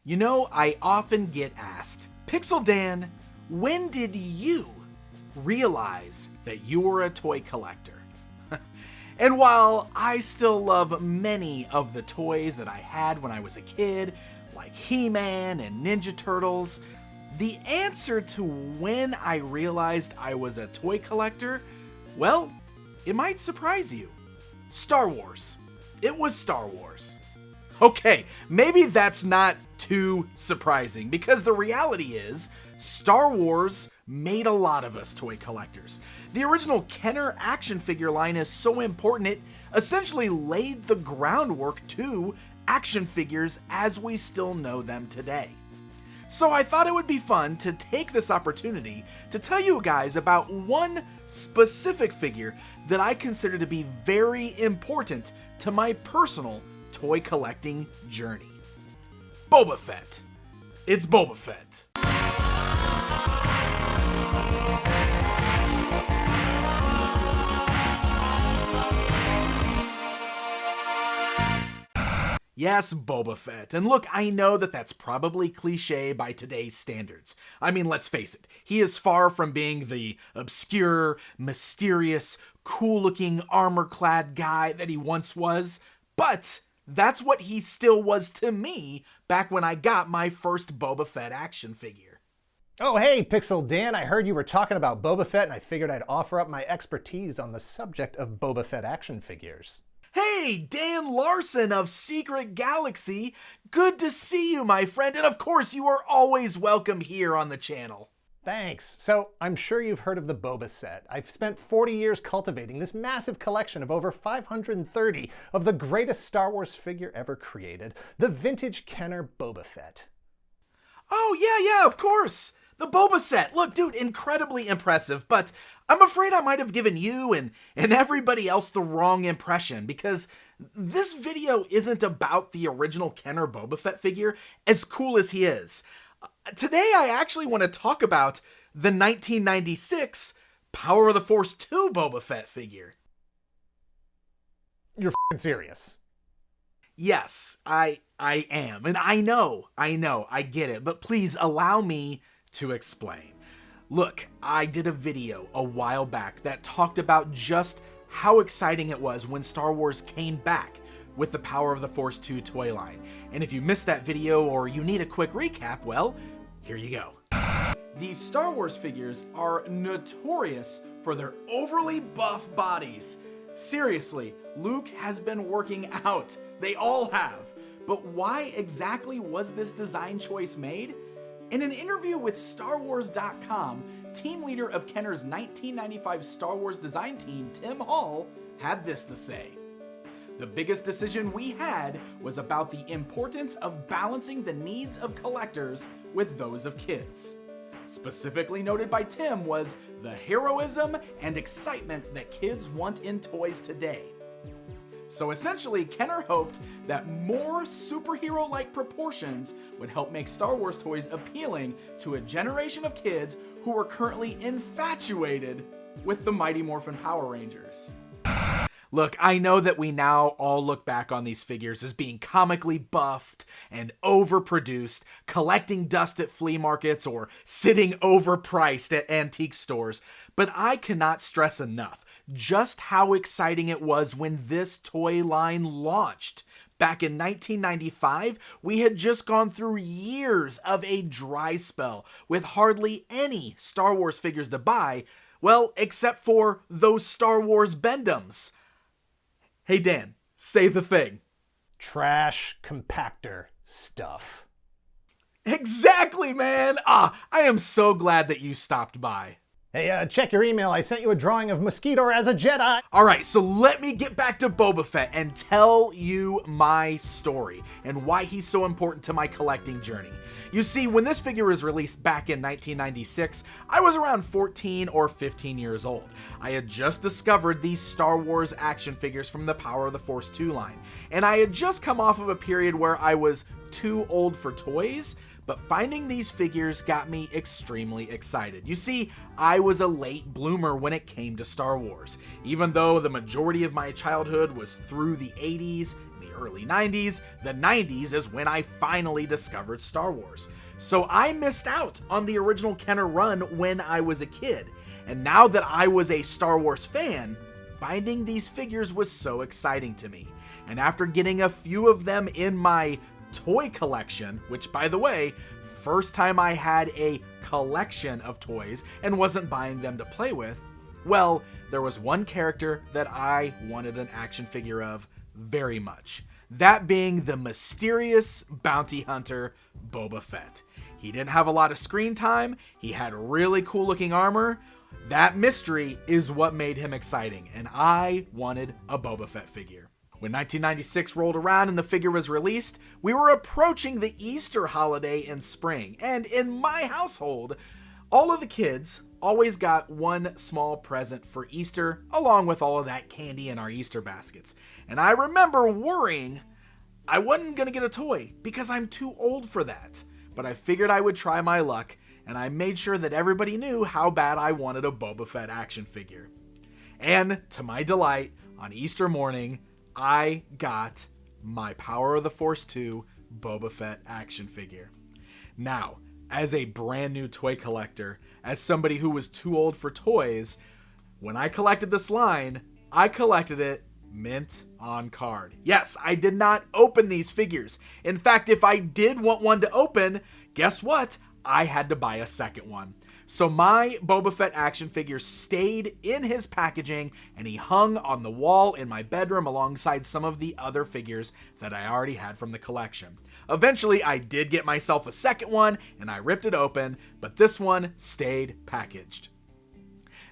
You know, I often get asked, Pixel Dan, when did you realize that you were a toy collector? And while I still love many of the toys that I had when I was a kid, like He-Man and Ninja Turtles, the answer to when I realized I was a toy collector, well, it might surprise you. Star Wars. It was Star Wars. Okay, maybe that's not too surprising, because the reality is, Star Wars made a lot of us toy collectors. The original Kenner action figure line is so important it essentially laid the groundwork to action figures as we still know them today. So I thought it would be fun to take this opportunity to tell you guys about one specific figure that I consider to be very important to my personal toy collecting journey. Boba Fett. It's Boba Fett. Yes, Boba Fett. And look, I know that that's probably cliche by today's standards. I mean, let's face it, he is far from being the obscure, mysterious, cool-looking, armor-clad guy that he once was, but that's what he still was to me back when I got my first Boba Fett action figure. Oh, hey, Pixel Dan, I heard you were talking about Boba Fett, and I figured I'd offer up my expertise on the subject of Boba Fett action figures. Hey, Dan Larson of Secret Galaxy. Good to see you, my friend. And of course, you are always welcome here on the channel. Thanks. So, I'm sure you've heard of the Boba set. I've spent 40 years cultivating this massive collection of over 530 of the greatest Star Wars figure ever created, the vintage Kenner Boba Fett. Oh, yeah, of course. The Boba set. Look, dude, incredibly impressive, but I'm afraid I might have given you and everybody else the wrong impression, because this video isn't about the original Kenner Boba Fett figure, as cool as he is. Today I actually want to talk about the 1996 Power of the Force 2 Boba Fett figure. You're f***ing serious. Yes, I am. And I know, I get it, but please allow me to explain. Look, I did a video a while back that talked about just how exciting it was when Star Wars came back with the Power of the Force 2 toy line. And if you missed that video or you need a quick recap, well, here you go. These Star Wars figures are notorious for their overly buff bodies. Seriously, Luke has been working out. They all have. But why exactly was this design choice made? In an interview with StarWars.com, team leader of Kenner's 1995 Star Wars design team, Tim Hall, had this to say. The biggest decision we had was about the importance of balancing the needs of collectors with those of kids. Specifically noted by Tim was the heroism and excitement that kids want in toys today. So essentially, Kenner hoped that more superhero-like proportions would help make Star Wars toys appealing to a generation of kids who are currently infatuated with the Mighty Morphin Power Rangers. Look, I know that we now all look back on these figures as being comically buffed and overproduced, collecting dust at flea markets or sitting overpriced at antique stores, but I cannot stress enough just how exciting it was when this toy line launched. Back in 1995, we had just gone through years of a dry spell with hardly any Star Wars figures to buy, well, except for those Star Wars Bendums. Hey Dan, say the thing. Trash compactor stuff. Exactly, man! I am so glad that you stopped by. Hey, check your email. I sent you a drawing of Mosquito as a Jedi. Alright, so let me get back to Boba Fett and tell you my story and why he's so important to my collecting journey. You see, when this figure was released back in 1996, I was around 14 or 15 years old. I had just discovered these Star Wars action figures from the Power of the Force 2 line, and I had just come off of a period where I was too old for toys, but finding these figures got me extremely excited. You see, I was a late bloomer when it came to Star Wars. Even though the majority of my childhood was through the 80s, the early 90s. The 90s is when I finally discovered Star Wars. So I missed out on the original Kenner run when I was a kid. And now that I was a Star Wars fan, finding these figures was so exciting to me. And after getting a few of them in my toy collection, which by the way, first time I had a collection of toys and wasn't buying them to play with, well, there was one character that I wanted an action figure of very much. That being the mysterious bounty hunter, Boba Fett. He didn't have a lot of screen time, he had really cool looking armor. That mystery is what made him exciting, and I wanted a Boba Fett figure. When 1996 rolled around and the figure was released, we were approaching the Easter holiday in spring, and in my household, all of the kids always got one small present for Easter, along with all of that candy in our Easter baskets. And I remember worrying I wasn't going to get a toy because I'm too old for that. But I figured I would try my luck, and I made sure that everybody knew how bad I wanted a Boba Fett action figure. And to my delight, on Easter morning, I got my Power of the Force 2 Boba Fett action figure. Now, as a brand new toy collector, as somebody who was too old for toys, when I collected this line, I collected it mint on card. Yes, I did not open these figures. In fact, if I did want one to open, guess what? I had to buy a second one. So my Boba Fett action figure stayed in his packaging and he hung on the wall in my bedroom alongside some of the other figures that I already had from the collection. Eventually, I did get myself a second one and I ripped it open, but this one stayed packaged.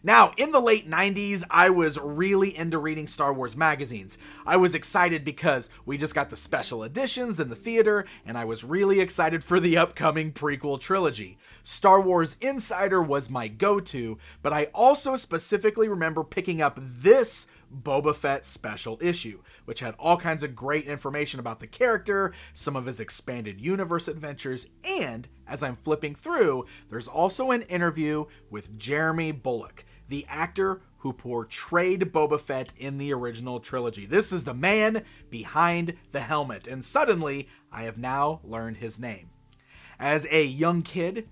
Now, in the late 90s, I was really into reading Star Wars magazines. I was excited because we just got the special editions in the theater, and I was really excited for the upcoming prequel trilogy. Star Wars Insider was my go-to, but I also specifically remember picking up this Boba Fett special issue, which had all kinds of great information about the character, some of his expanded universe adventures, and as I'm flipping through, there's also an interview with Jeremy Bulloch, the actor who portrayed Boba Fett in the original trilogy. This is the man behind the helmet, and suddenly I have now learned his name. As a young kid,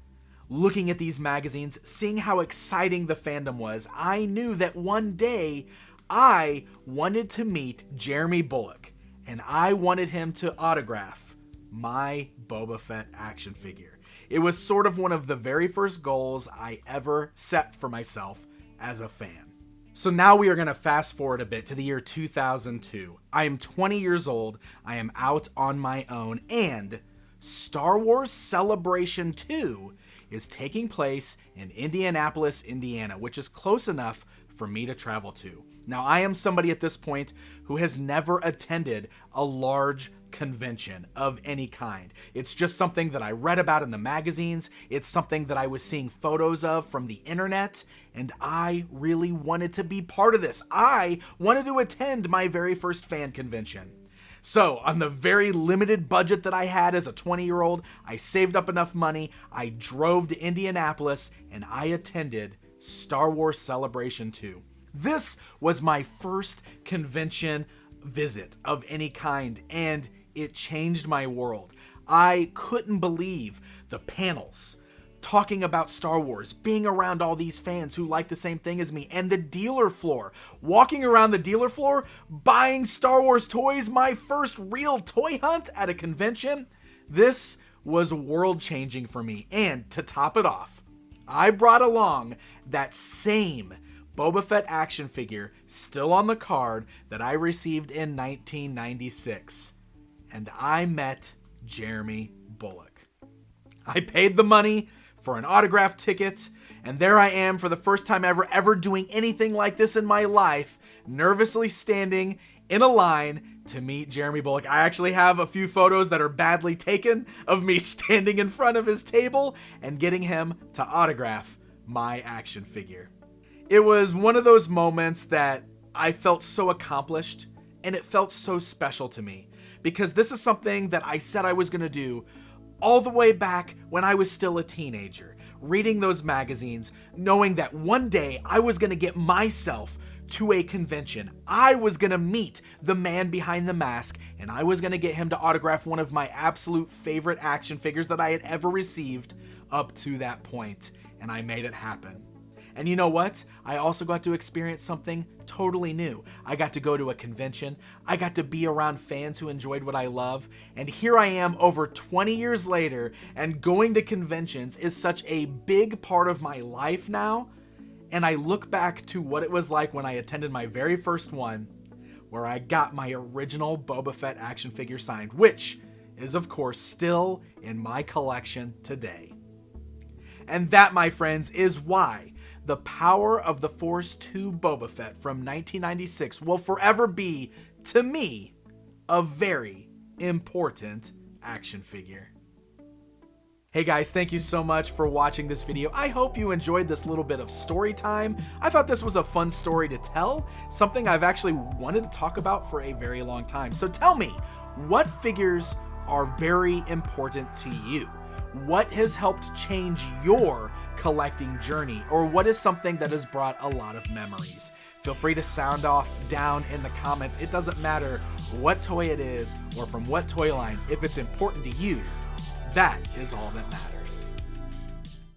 looking at these magazines, seeing how exciting the fandom was, I knew that one day I wanted to meet Jeremy Bulloch, and I wanted him to autograph my Boba Fett action figure. It was sort of one of the very first goals I ever set for myself as a fan. So now we are going to fast forward a bit to the year 2002. I am 20 years old, I am out on my own, and Star Wars Celebration 2 is taking place in Indianapolis, Indiana, which is close enough for me to travel to. Now, I am somebody at this point who has never attended a large convention of any kind. It's just something that I read about in the magazines. It's something that I was seeing photos of from the internet, and I really wanted to be part of this. I wanted to attend my very first fan convention. So, on the very limited budget that I had as a 20-year-old, I saved up enough money, I drove to Indianapolis, and I attended Star Wars Celebration 2. This was my first convention visit of any kind, and it changed my world. I couldn't believe the panels talking about Star Wars, being around all these fans who like the same thing as me, and the dealer floor, walking around the dealer floor, buying Star Wars toys, my first real toy hunt at a convention. This was world-changing for me, and to top it off, I brought along that same Boba Fett action figure still on the card that I received in 1996. And I met Jeremy Bulloch. I paid the money for an autograph ticket, and there I am for the first time ever doing anything like this in my life, nervously standing in a line to meet Jeremy Bulloch. I actually have a few photos that are badly taken of me standing in front of his table and getting him to autograph my action figure. It was one of those moments that I felt so accomplished, and it felt so special to me, because this is something that I said I was going to do all the way back when I was still a teenager, reading those magazines, knowing that one day I was going to get myself to a convention. I was gonna meet the man behind the mask, and I was gonna get him to autograph one of my absolute favorite action figures that I had ever received up to that point, and I made it happen. And you know what? I also got to experience something totally new. I got to go to a convention. I got to be around fans who enjoyed what I love. And here I am over 20 years later, and going to conventions is such a big part of my life now. And I look back to what it was like when I attended my very first one, where I got my original Boba Fett action figure signed, which is of course still in my collection today. And that, my friends, is why the Power of the Force 2 Boba Fett from 1996 will forever be, to me, a very important action figure. Hey guys, thank you so much for watching this video. I hope you enjoyed this little bit of story time. I thought this was a fun story to tell, something I've actually wanted to talk about for a very long time. So tell me, what figures are very important to you? What has helped change your collecting journey, or what is something that has brought a lot of memories? Feel free to sound off down in the comments. It doesn't matter what toy it is or from what toy line. If it's important to you, that is all that matters.